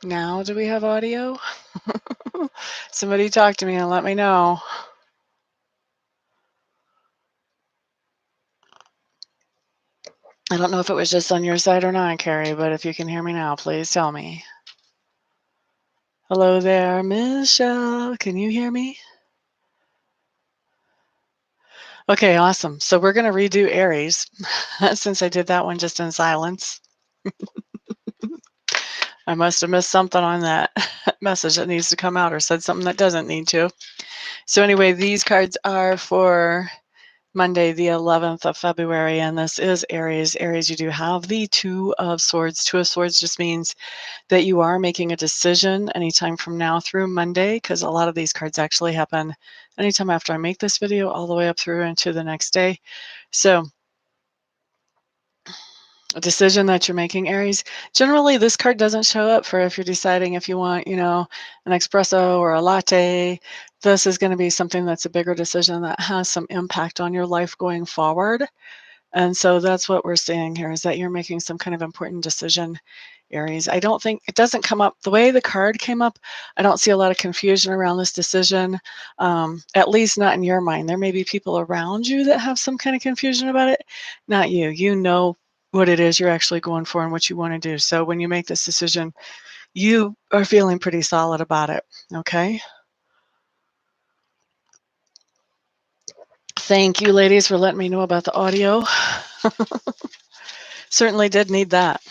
Now, do we have audio? Somebody talk to me and let me know. I don't know if it was just on your side or not, Carrie, but if you can hear me now, please tell me. Hello there, Michelle. Can you hear me? Okay, awesome. So we're going to redo Aries since I did that one just in silence. I must have missed something on that message that needs to come out or said something that doesn't need to. So anyway, these cards are for Monday, the 11th of February, and this is Aries. Aries, you do have the Two of Swords. Two of Swords just means that you are making a decision anytime from now through Monday, because a lot of these cards actually happen anytime after I make this video all the way up through into the next day. So a decision that you're making, Aries. Generally, this card doesn't show up for if you're deciding if you want, an espresso or a latte. This is going to be something that's a bigger decision that has some impact on your life going forward. And so that's what we're seeing here, is that you're making some kind of important decision, Aries. I don't think it doesn't come up the way the card came up. I don't see a lot of confusion around this decision, at least not in your mind. There may be people around you that have some kind of confusion about it, not you. You know what it is you're actually going for and what you want to do. So when you make this decision, you are feeling pretty solid about it. Okay. Thank you, ladies, for letting me know about the audio. Certainly did need that.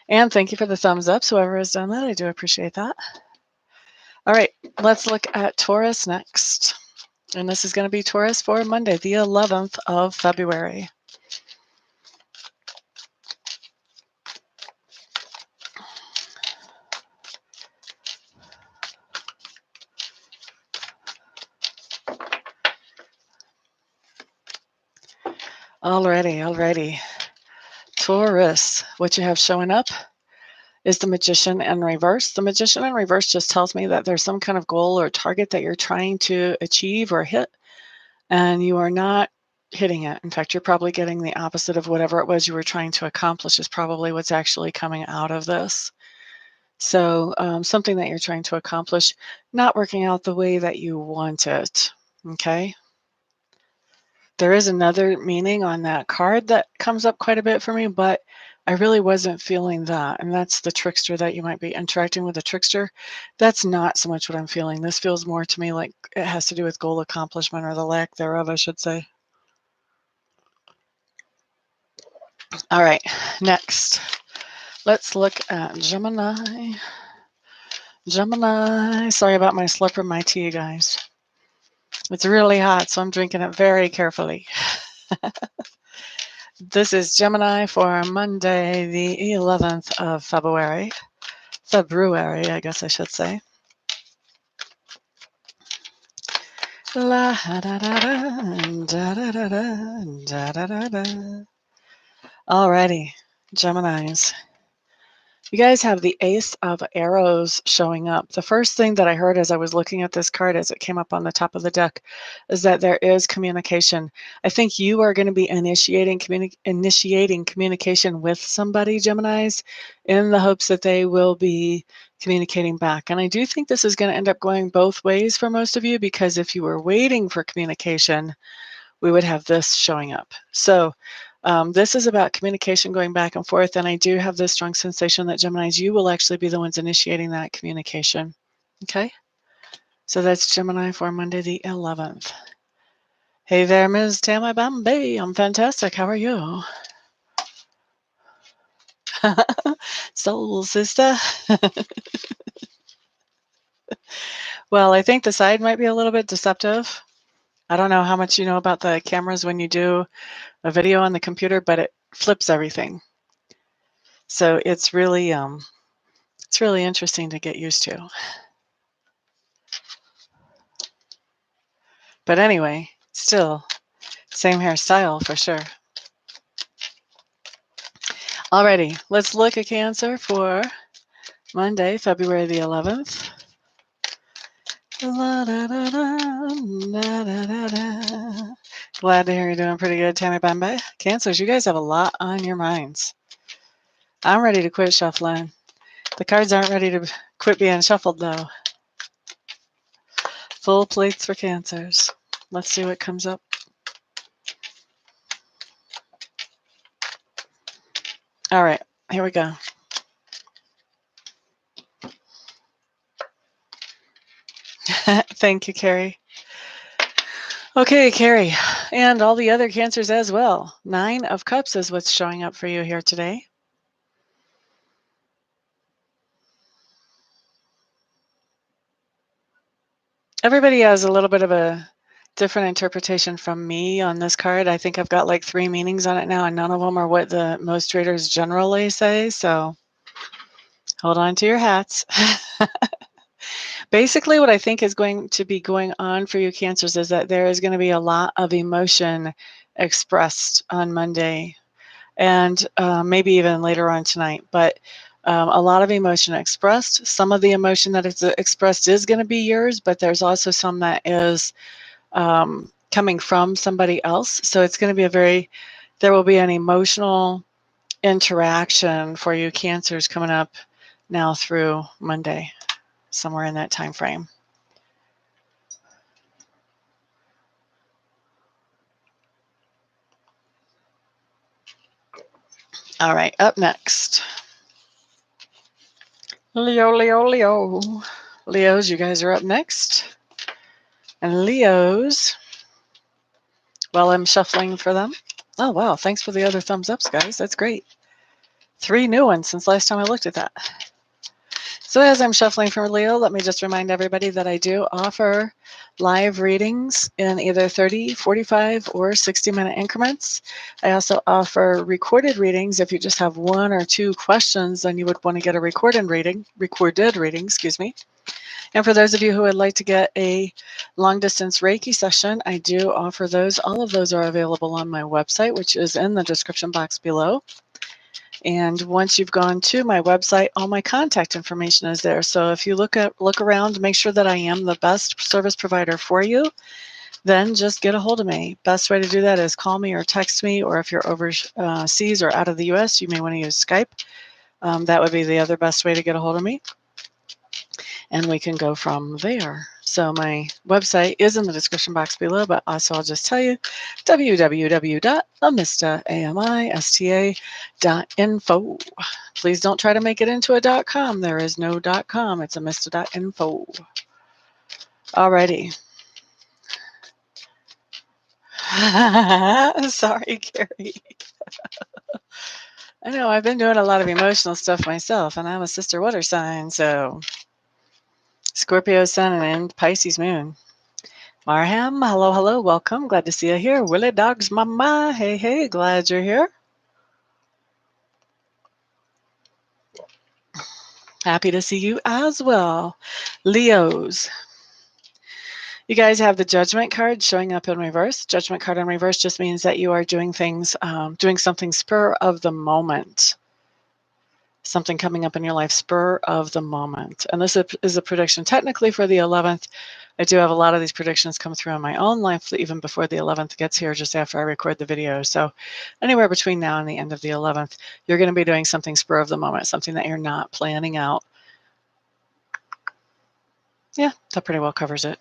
And thank you for the thumbs up. So whoever has done that, I do appreciate that. All right, let's look at Taurus next. And this is going to be Taurus for Monday, the 11th of February. Alrighty. Taurus, what you have showing up is the Magician in reverse. The Magician in reverse just tells me that there's some kind of goal or target that you're trying to achieve or hit, and you are not hitting it. In fact, you're probably getting the opposite of whatever it was you were trying to accomplish is probably what's actually coming out of this. So something that you're trying to accomplish, not working out the way that you want it, okay? There is another meaning on that card that comes up quite a bit for me, but I really wasn't feeling that. And that's the trickster, that you might be interacting with a trickster. That's not so much what I'm feeling. This feels more to me like it has to do with goal accomplishment, or the lack thereof, I should say. All right, next, let's look at Gemini. Gemini, sorry about my slip of my tea, guys. It's really hot, so I'm drinking it very carefully. This is Gemini for Monday, the 11th of February. February, I guess I should say. La da da da da da da da da da da. Alrighty, Geminis. You guys have the Ace of Arrows showing up. The first thing that I heard as I was looking at this card as it came up on the top of the deck is that there is communication. I think you are going to be initiating communication with somebody, Geminis, in the hopes that they will be communicating back. And I do think this is going to end up going both ways for most of you, because if you were waiting for communication, we would have this showing up. So this is about communication going back and forth, and I do have this strong sensation that Geminis, you will actually be the ones initiating that communication. Okay, so that's Gemini for Monday the 11th. Hey there, Ms. Tammy Bombay. I'm fantastic. How are you? Soul sister. Well, I think the side might be a little bit deceptive. I don't know how much you know about the cameras when you do a video on the computer, but it flips everything. So it's really interesting to get used to. But anyway, still, same hairstyle for sure. Alrighty, let's look at Cancer for Monday, February the 11th. Glad to hear you're doing pretty good, Tammy Bombay. Cancers, you guys have a lot on your minds. I'm ready to quit shuffling. The cards aren't ready to quit being shuffled, though. Full plates for Cancers. Let's see what comes up. All right, here we go. Thank you, Carrie. Okay, Carrie, and all the other Cancers as well. 9 of Cups is what's showing up for you here today. Everybody has a little bit of a different interpretation from me on this card. I think I've got like 3 meanings on it now, and none of them are what the most traders generally say, so hold on to your hats. Basically, what I think is going to be going on for you Cancers is that there is going to be a lot of emotion expressed on Monday, and maybe even later on tonight, but a lot of emotion expressed. Some of the emotion that is expressed is going to be yours, but there's also some that is coming from somebody else. So it's going to be there will be an emotional interaction for you Cancers coming up now through Monday, somewhere in that time frame. All right, up next. Leo, Leo, Leo. Leos, you guys are up next. And Leos, while I'm shuffling for them. Oh, wow. Thanks for the other thumbs ups, guys. That's great. 3 new ones since last time I looked at that. So as I'm shuffling for Leo, let me just remind everybody that I do offer live readings in either 30, 45, or 60-minute increments. I also offer recorded readings. If you just have 1 or 2 questions, then you would want to get a recorded reading, excuse me. And for those of you who would like to get a long-distance Reiki session, I do offer those. All of those are available on my website, which is in the description box below. And once you've gone to my website, all my contact information is there. So if you look around, make sure that I am the best service provider for you, then just get a hold of me. Best way to do that is call me or text me, or if you're overseas or out of the US, you may want to use Skype. That would be the other best way to get a hold of me. And we can go from there. So my website is in the description box below, but also I'll just tell you, www.amista.info. Please don't try to make it into a .com. There is no .com. It's amista.info. Alrighty. Sorry, Carrie. I know, I've been doing a lot of emotional stuff myself, and I'm a sister water sign, so Scorpio sun and Pisces moon. Marham, hello, hello, welcome. Glad to see you here. Willie Dog's mama, hey, hey, glad you're here. Happy to see you as well. Leos. You guys have the Judgment card showing up in reverse. Judgment card in reverse just means that you are doing things, doing something spur of the moment. Something coming up in your life, spur of the moment. And this is a prediction technically for the 11th. I do have a lot of these predictions come through in my own life even before the 11th gets here, just after I record the video. So anywhere between now and the end of the 11th, you're going to be doing something spur of the moment, something that you're not planning out. Yeah, that pretty well covers it.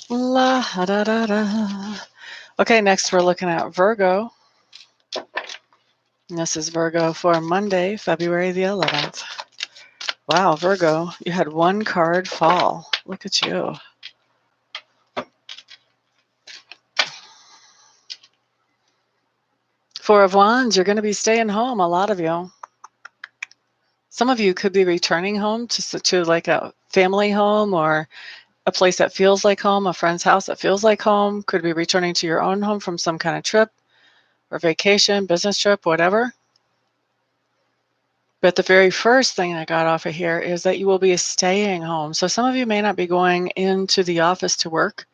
La da da da. Okay, next we're looking at Virgo. And this is Virgo for Monday, February the 11th. Wow, Virgo, you had 1 card fall. Look at you. Four of Wands, you're going to be staying home, a lot of you. Some of you could be returning home to like a family home or a place that feels like home, a friend's house that feels like home. Could be returning to your own home from some kind of trip or vacation, business trip, whatever. But the very first thing I got off of here is that you will be staying home. So some of you may not be going into the office to work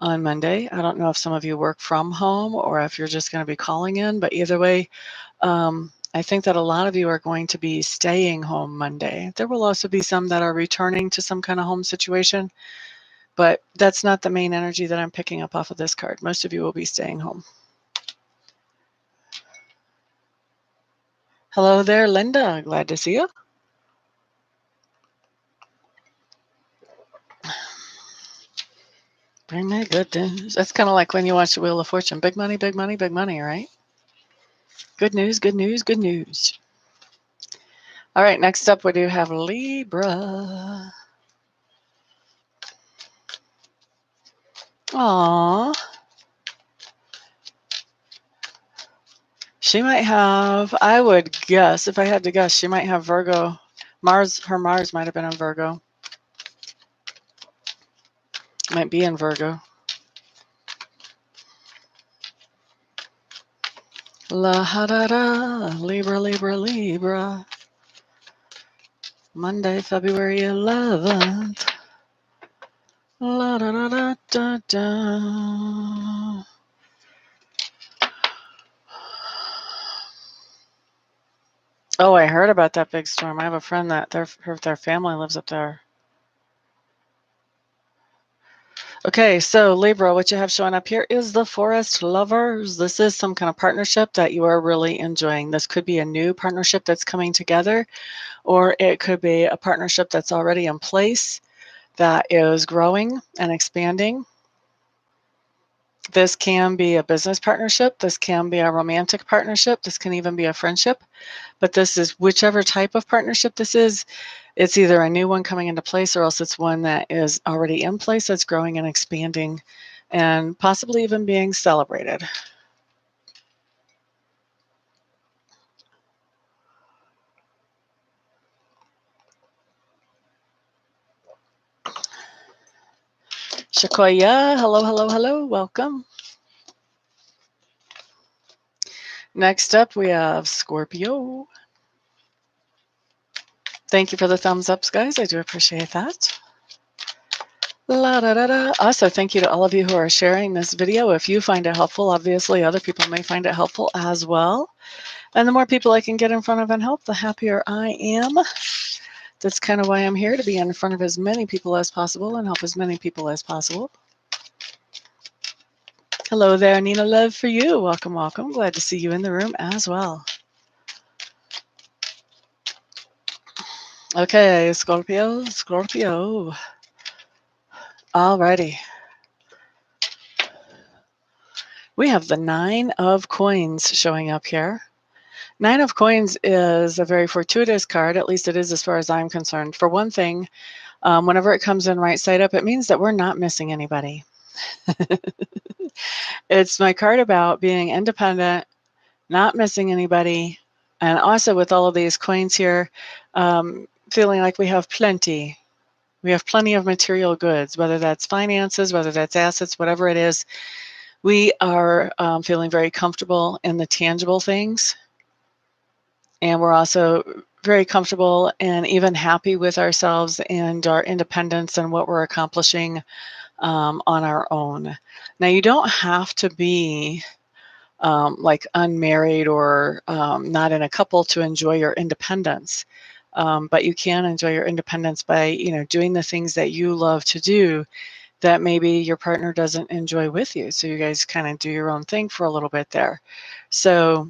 on Monday. I don't know if some of you work from home or if you're just going to be calling in, but either way, I think that a lot of you are going to be staying home Monday. There will also be some that are returning to some kind of home situation, but that's not the main energy that I'm picking up off of this card. Most of you will be staying home. Hello there, Linda. Glad to see you. Bring me good news. That's kind of like when you watch the Wheel of Fortune. Big money, big money, big money, right? Good news, good news, good news. All right, next up we do have Libra. Aww. She might have, I would guess, if I had to guess, she might have Virgo. Her Mars might have been in Virgo. Might be in Virgo. La ha da da, Libra, Libra, Libra. Monday, February 11th. La da da da da da. Oh, I heard about that big storm. I have a friend that their family lives up there. Okay, so Libra, what you have showing up here is the Forest Lovers. This is some kind of partnership that you are really enjoying. This could be a new partnership that's coming together, or it could be a partnership that's already in place that is growing and expanding. This can be a business partnership. This can be a romantic partnership. This can even be a friendship. But this is whichever type of partnership this is, it's either a new one coming into place or else it's one that is already in place that's growing and expanding and possibly even being celebrated. Shakoya, hello, hello, hello, welcome. Next up, we have Scorpio. Thank you for the thumbs ups, guys. I do appreciate that. La, da, da, da. Also, thank you to all of you who are sharing this video. If you find it helpful, obviously other people may find it helpful as well. And the more people I can get in front of and help, the happier I am. That's kind of why I'm here, to be in front of as many people as possible and help as many people as possible. Hello there, Nina, love for you. Welcome, welcome. Glad to see you in the room as well. Okay, Scorpio, Scorpio. Alrighty. We have the 9 of Coins showing up here. 9 of Coins is a very fortuitous card, at least it is as far as I'm concerned. For one thing, whenever it comes in right side up, it means that we're not missing anybody. It's my card about being independent, not missing anybody, and also with all of these coins here, feeling like we have plenty. We have plenty of material goods, whether that's finances, whether that's assets, whatever it is. We are feeling very comfortable in the tangible things. And we're also very comfortable and even happy with ourselves and our independence and what we're accomplishing on our own. Now, you don't have to be like unmarried or not in a couple to enjoy your independence. But you can enjoy your independence by, doing the things that you love to do that maybe your partner doesn't enjoy with you. So you guys kind of do your own thing for a little bit there. So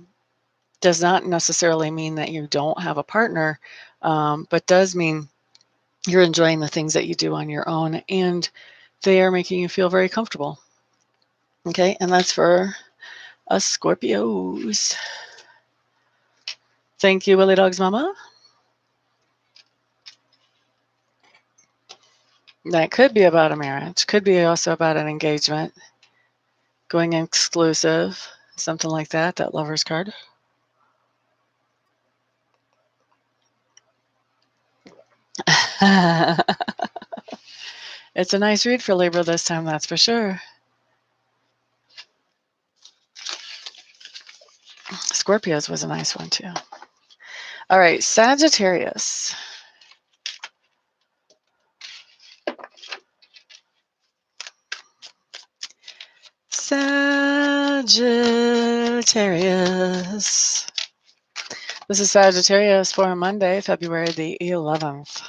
does not necessarily mean that you don't have a partner, but does mean you're enjoying the things that you do on your own and they are making you feel very comfortable. Okay, and that's for us Scorpios. Thank you, Willie Dog's mama. That could be about a marriage, could be also about an engagement, going exclusive, something like that, that Lover's card. It's a nice read for Libra this time, that's for sure. Scorpios was a nice one too. All right, Sagittarius. Sagittarius. This is Sagittarius for Monday, February the 11th.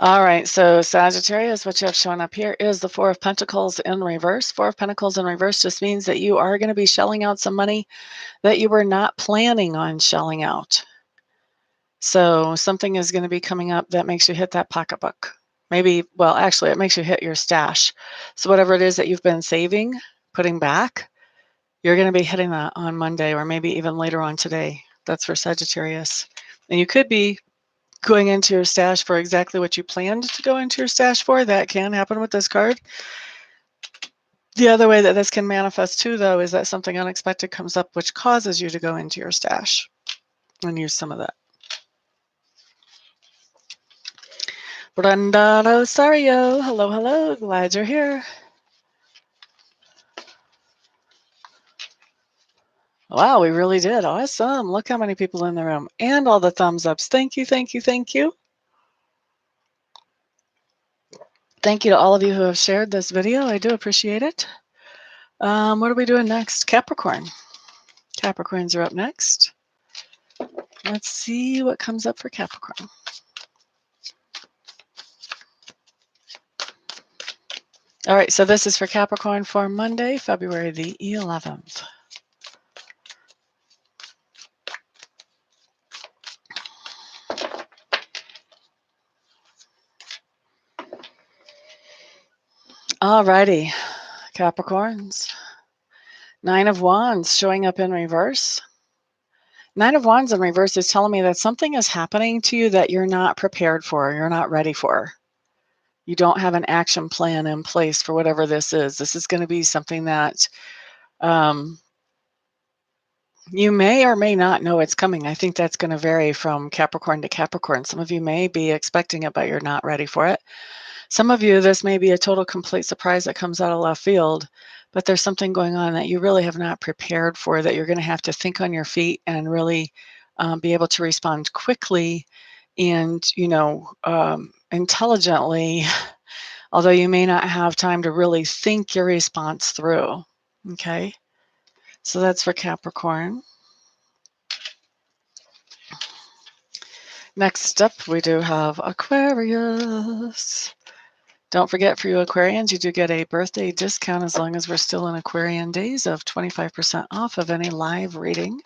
All right, so Sagittarius, what you have showing up here is the Four of Pentacles in reverse. Four of Pentacles in reverse just means that you are going to be shelling out some money that you were not planning on shelling out. So something is going to be coming up that makes you hit that pocketbook. Maybe, well, actually, it makes you hit your stash. So whatever it is that you've been saving, putting back, you're going to be hitting that on Monday or maybe even later on today. That's for Sagittarius. And you could be going into your stash for exactly what you planned to go into your stash for. That can happen with this card. The other way that this can manifest too, though, is that something unexpected comes up which causes you to go into your stash and use some of that. Brenda Rosario, hello, hello. Glad you're here. Wow, we really did. Awesome. Look how many people in the room and all the thumbs ups. Thank you, thank you, thank you. Thank you to all of you who have shared this video. I do appreciate it. What are we doing next? Capricorn. Capricorns are up next. Let's see what comes up for Capricorn. All right, so this is for Capricorn for Monday, February the 11th. All righty, Capricorns. Nine of Wands showing up in reverse. Nine of Wands in reverse is telling me that something is happening to you that you're not prepared for, you're not ready for. You don't have an action plan in place for whatever this is. This is going to be something that you may or may not know it's coming. I think that's going to vary from Capricorn to Capricorn. Some of you may be expecting it, but you're not ready for it. Some of you, this may be a total complete surprise that comes out of left field, but there's something going on that you really have not prepared for, that you're going to have to think on your feet and really be able to respond quickly and, intelligently, although you may not have time to really think your response through. Okay, so that's for Capricorn. Next up, we do have Aquarius. Don't forget, for you Aquarians, you do get a birthday discount as long as we're still in Aquarian days of 25% off of any live reading.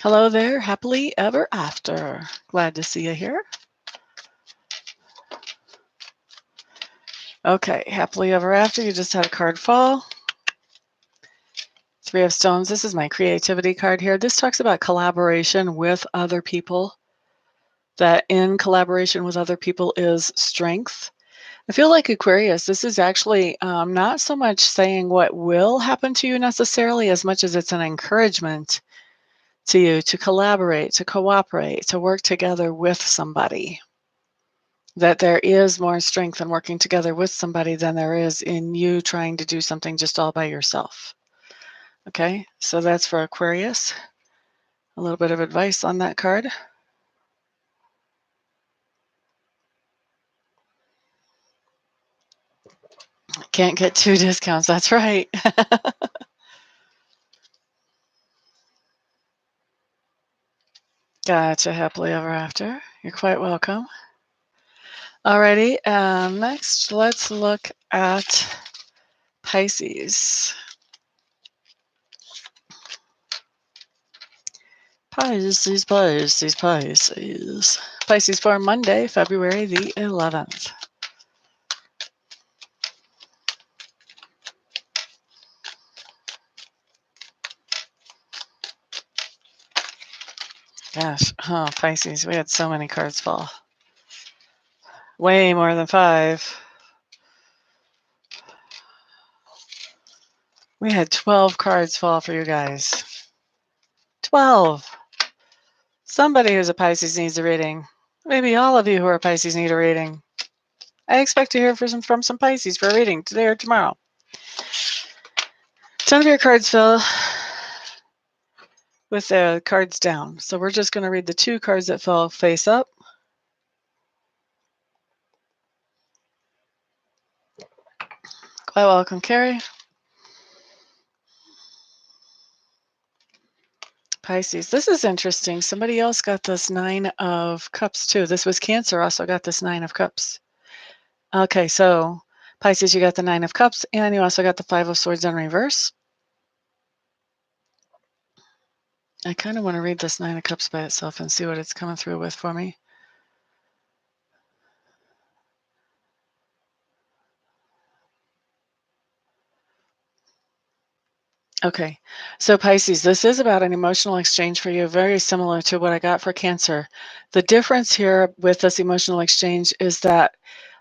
Hello there, happily ever after. Glad to see you here. Okay, happily ever after, you just had a card fall. Three of Stones, this is my creativity card here. This talks about collaboration with other people. That in collaboration with other people is strength. I feel like Aquarius, this is actually not so much saying what will happen to you necessarily as much as it's an encouragement to you to collaborate, to cooperate, to work together with somebody. That there is more strength in working together with somebody than there is in you trying to do something just all by yourself. Okay, so that's for Aquarius. A little bit of advice on that card. Can't get two discounts, that's right. Gotcha, happily ever after. You're quite welcome. Alrighty, next let's look at Pisces. Pisces, Pisces, Pisces. Pisces for Monday, February the 11th. Gosh, oh, Pisces, we had so many cards fall. Way more than 5. We had 12 cards fall for you guys. 12. Somebody who's a Pisces needs a reading. Maybe all of you who are Pisces need a reading. I expect to hear from some Pisces for a reading today or tomorrow. 10 of your cards fell with the cards down. So we're just going to read the 2 cards that fell face up. Quite welcome, Carrie. Pisces. This is interesting. Somebody else got this 9 of Cups too. This was Cancer, also got this 9 of Cups. Okay, so Pisces, you got the 9 of Cups, and you also got the 5 of Swords in reverse. I kind of want to read this 9 of Cups by itself and see what it's coming through with for me. Okay, so Pisces, this is about an emotional exchange for you, very similar to what I got for Cancer. The difference here with this emotional exchange is that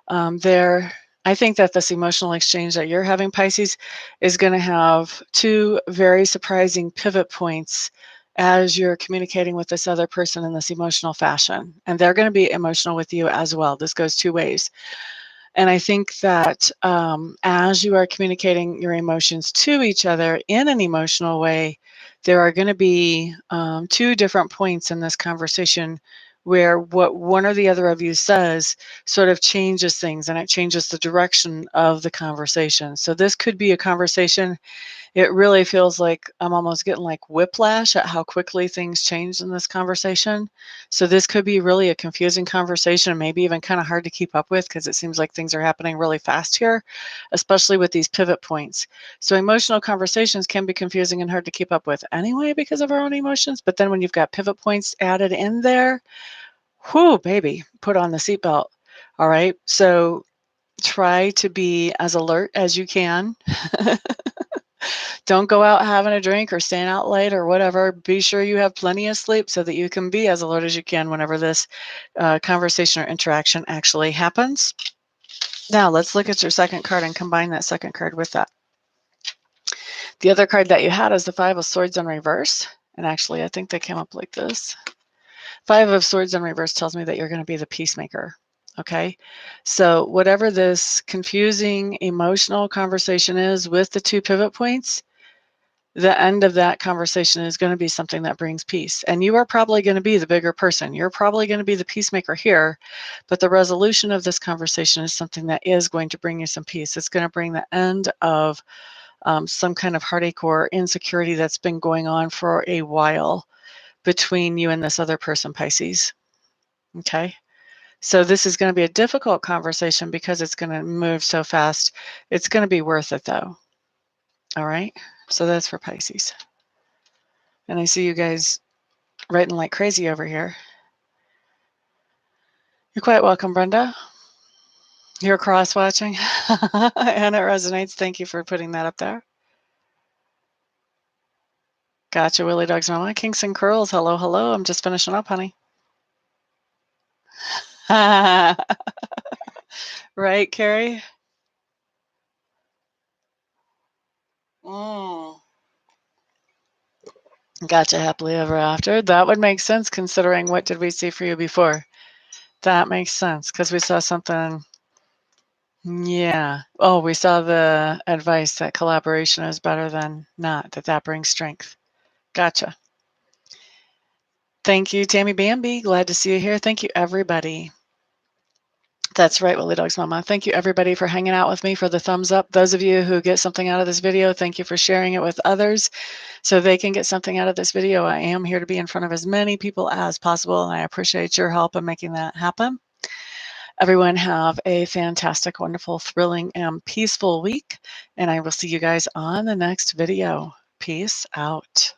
I think that this emotional exchange that you're having, Pisces, is going to have 2 very surprising pivot points as you're communicating with this other person in this emotional fashion. And they're going to be emotional with you as well. This goes 2 ways. And I think that as you are communicating your emotions to each other in an emotional way, there are going to be 2 different points in this conversation where what one or the other of you says sort of changes things, and it changes the direction of the conversation. So this could be a conversation. It really feels like I'm almost getting like whiplash at how quickly things change in this conversation. So this could be really a confusing conversation, maybe even kind of hard to keep up with, because it seems like things are happening really fast here, especially with these pivot points. So emotional conversations can be confusing and hard to keep up with anyway because of our own emotions. But then when you've got pivot points added in there, whoo, baby, put on the seatbelt. All right. So try to be as alert as you can. Don't go out having a drink or staying out late or whatever. Be sure you have plenty of sleep so that you can be as alert as you can whenever this conversation or interaction actually happens. Now, let's look at your second card and combine that second card with that. The other card that you had is the 5 of Swords in reverse. And actually, I think they came up like this. 5 of Swords in reverse tells me that you're going to be the peacemaker. Okay, so whatever this confusing emotional conversation is with the 2 pivot points, the end of that conversation is going to be something that brings peace. And you are probably going to be the bigger person. You're probably going to be the peacemaker here, but the resolution of this conversation is something that is going to bring you some peace. It's going to bring the end of some kind of heartache or insecurity that's been going on for a while between you and this other person, Pisces. Okay. So this is going to be a difficult conversation because it's going to move so fast. It's going to be worth it though. All right. So that's for Pisces. And I see you guys writing like crazy over here. You're quite welcome, Brenda. You're cross-watching and it resonates. Thank you for putting that up there. Gotcha, Willie Dog's Mama. Kinks and Curls. Hello, hello. I'm just finishing up, honey. Right, Carrie? Gotcha, happily ever after. That would make sense considering what did we see for you before. That makes sense because we saw something. Yeah. Oh, we saw the advice that collaboration is better than not, that brings strength. Gotcha. Thank you, Tammy Bambi. Glad to see you here. Thank you, everybody. That's right, Willie Dog's Mama. Thank you, everybody, for hanging out with me, for the thumbs up. Those of you who get something out of this video, thank you for sharing it with others so they can get something out of this video. I am here to be in front of as many people as possible, and I appreciate your help in making that happen. Everyone have a fantastic, wonderful, thrilling, and peaceful week, and I will see you guys on the next video. Peace out.